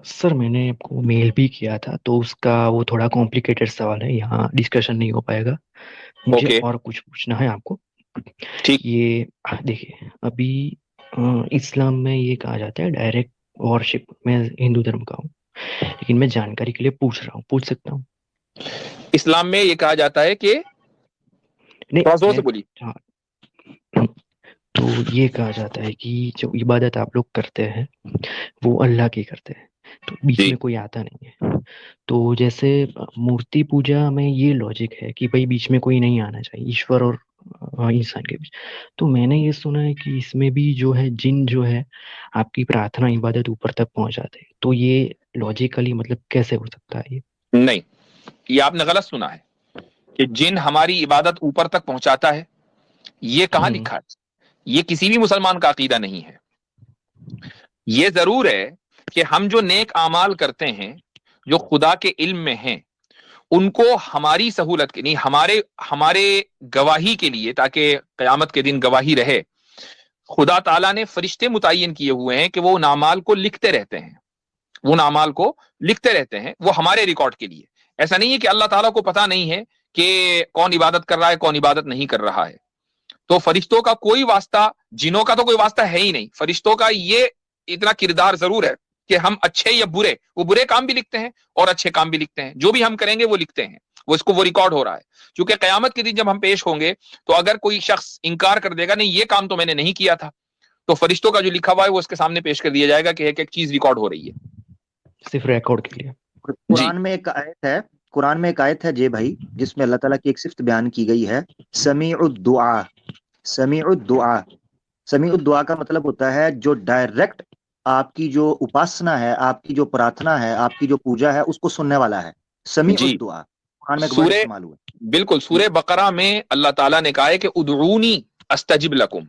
سر میں نے آپ کو میل بھی کیا تھا، تو اس کا وہ تھوڑا کمپلیکیٹڈ سوال ہے، یہاں ڈسکشن نہیں ہو پائے گا. مجھے اوکے اور کچھ پوچھنا ہے آپ کو. ٹھیک. یہ دیکھیے ابھی اسلام میں یہ کہا جاتا ہے ڈائریکٹ وارشپ. میں ہندو دھرم کا ہوں، لیکن میں جانکاری کے لیے پوچھ رہا ہوں، پوچھ سکتا ہوں؟ اسلام میں یہ کہا جاتا ہے کہ نہیں تھوڑا زور میں سے بولی. ہاں، تو یہ کہا جاتا ہے کہ جو عبادت آپ لوگ کرتے ہیں وہ اللہ کی کرتے ہیں، تو بیچ جی میں کوئی آتا نہیں ہے. تو جیسے مورتی پوجا میں یہ لاجک ہے کہ بھائی بیچ میں کوئی نہیں آنا چاہیے، ایشور اور انسان کے بیچ. تو میں نے یہ سنا ہے کہ اس میں بھی جو ہے جن جو ہے آپ کی پرارتھنا عبادت اوپر تک پہنچاتے ہیں، تو یہ لاجیکلی مطلب کیسے ہو سکتا ہے یہ؟ نہیں، یہ آپ نے غلط سنا ہے کہ جن ہماری عبادت اوپر تک پہنچاتا ہے. یہ کہاں ہوں لکھا ہے؟ یہ کسی بھی مسلمان کا عقیدہ نہیں ہے. یہ ضرور ہے کہ ہم جو نیک اعمال کرتے ہیں جو خدا کے علم میں ہیں، ان کو ہماری سہولت کے نہیں، ہمارے گواہی کے لیے، تاکہ قیامت کے دن گواہی رہے، خدا تعالیٰ نے فرشتے متعین کیے ہوئے ہیں کہ وہ ان اعمال کو لکھتے رہتے ہیں. وہ ان اعمال کو لکھتے رہتے ہیں، وہ ہمارے ریکارڈ کے لیے. ایسا نہیں ہے کہ اللہ تعالیٰ کو پتا نہیں ہے کہ کون عبادت کر رہا ہے کون عبادت نہیں کر رہا ہے. تو فرشتوں کا کوئی واسطہ، جنوں کا تو کوئی واسطہ ہے ہی نہیں. فرشتوں کا یہ اتنا کردار ضرور ہے کہ ہم اچھے یا برے، وہ برے کام بھی لکھتے ہیں اور اچھے کام بھی لکھتے ہیں. جو بھی ہم کریں گے وہ لکھتے ہیں، وہ ریکارڈ ہو رہا ہے. چونکہ قیامت کے دن جب ہم پیش ہوں گے تو اگر کوئی شخص انکار کر دے گا نہیں یہ کام تو میں نے نہیں کیا تھا، تو فرشتوں کا جو لکھا ہوا ہے وہ اس کے سامنے پیش کر دیا جائے گا کہ ایک ایک چیز ریکارڈ ہو رہی ہے. صرف ریکارڈ کے لیے؟ جی قرآن میں ایک آیت ہے جے بھائی، جس میں اللہ تعالیٰ کی ایک صفت بیان کی گئی ہے، سمیع الدعا. سمیع الدعا، سمیع الدعا کا مطلب ہوتا ہے جو ڈائریکٹ آپ کی جو اپاسنا ہے، آپ کی جو پرارتھنا ہے، آپ کی جو پوجا ہے، اس کو سننے والا ہے. سمیع جی الدعا قرآن میں ایک ورڈ سورہ، استعمال ہوا بالکل ہے. سورہ بقرہ میں اللہ تعالیٰ نے کہا ہے کہ ادعونی استجب لکم،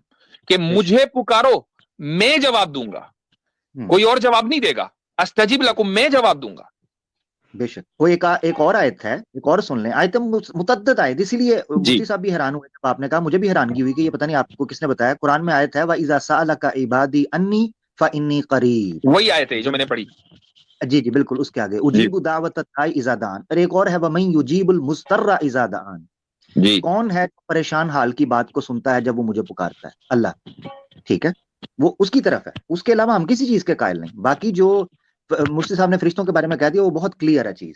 کہ بے شک. مجھے پکارو میں جواب دوں گا، کوئی اور جواب نہیں دے گا. استجب لکم، میں جواب دوں گا. بے شک. وہ ایک اور آیت ہے، ایک اور سن لیں. آیت متعدد آیت، اسی لیے جی مفتی صاحب بھی حیران ہوئے جب آپ نے کہا. مجھے بھی حیرانگی ہوئی کہ یہ پتہ نہیں آپ کو کس نے بتایا. قرآن میں آیت ہے وَإِذَا سَأَلَكَ عِبَادِي أَنِّي فَإِنِّي قَرِيبٌ. وہی آیت ہے جو میں نے پڑھی. جی جی بالکل، اس کے آگے جی اجیب دعوت الداعی اذا دعان. اور ایک اور ہے وَمَن يُجِيبُ الْمُضْطَرَّ اذا دعان. جی کون ہے جو پریشان حال کی بات کو سنتا ہے جب وہ مجھے پکارتا ہے؟ اللہ. ٹھیک ہے، وہ اس کی طرف ہے، اس کے علاوہ ہم کسی چیز کے قائل نہیں. باقی جو مفتی صاحب نے فرشتوں کے بارے میں کہہ دیا وہ بہت کلیئر ہے چیز.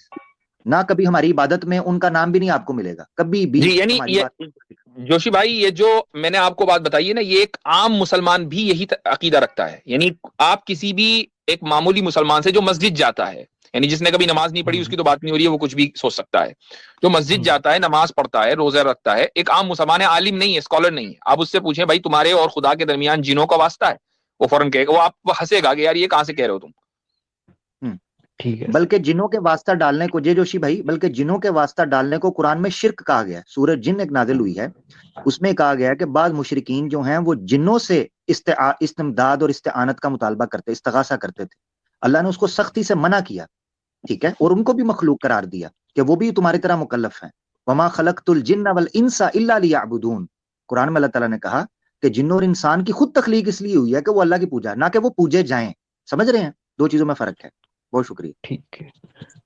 نہ کبھی ہماری عبادت میں ان کا نام بھی نہیں آپ کو ملے گا کبھی بھی جی، یعنی ہماری یہ بات. جوشی بھائی، یہ جو میں نے آپ کو بات بتائی ہے نا، یہ ایک عام مسلمان بھی یہی عقیدہ رکھتا ہے. یعنی آپ کسی بھی ایک معمولی مسلمان سے جو مسجد جاتا ہے، یعنی جس نے کبھی نماز نہیں پڑھی اس کی تو بات نہیں ہو رہی ہے، وہ کچھ بھی سوچ سکتا ہے. جو مسجد جاتا ہے، نماز پڑھتا ہے، روزہ رکھتا ہے، ایک عام مسلمان ہے، عالم نہیں ہے، اسکالر نہیں ہے. آپ اس سے پوچھیں بھائی تمہارے اور خدا کے درمیان جنوں کا واسطہ ہے، وہ فوراً کہے گا، وہ آپ ہنسے گا کہ یار یہ کہاں سے کہہ رہے ہو تم. ٹھیک ہے سر. بلکہ جنوں کے واسطہ ڈالنے کو جوشی بھائی، بلکہ جنوں کے واسطہ ڈالنے کو قرآن میں شرک کہا گیا ہے. سورہ جن ایک نازل ہوئی ہے، اس میں کہا گیا ہے کہ بعض مشرکین جو ہیں وہ جنوں سے استمداد اور استعانت کا مطالبہ کرتے، استغاثہ کرتے تھے. اللہ نے اس کو سختی سے منع کیا. ٹھیک ہے، اور ان کو بھی مخلوق قرار دیا کہ وہ بھی تمہاری طرح مکلف ہیں. وما خلقت الجن والانس الا لیعبدون. قرآن میں اللہ تعالیٰ نے کہا کہ جنوں اور انسان کی خود تخلیق اس لیے ہوئی ہے کہ وہ اللہ کی پوجا، نہ کہ وہ پوجے جائیں. سمجھ رہے ہیں؟ دو چیزوں میں فرق ہے. بہت شکریہ. ٹھیک ہے.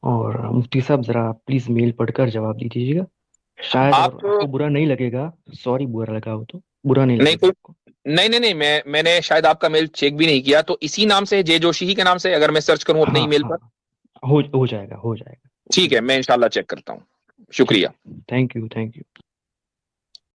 اور مفتی صاحب ذرا پلیز میل پڑھ کر جواب دیجیے گا، شاید اور آپ آپ کو برا نہیں لگے گا. سوری برا لگا ہو تو برا نہیں نہیں لگے گا آپ کو. نہیں میں نے شاید آپ کا میل چیک بھی نہیں کیا، تو اسی نام سے جے جوشی ہی کے نام سے اگر میں سرچ کروں اپنے ای ہاں میل ہاں، پر. ہو جائے گا ہو جائے گا. ٹھیک ہے، میں انشاءاللہ چیک کرتا ہوں. ٹھیک شکریہ. ہے، تھینک یو تھینک یو.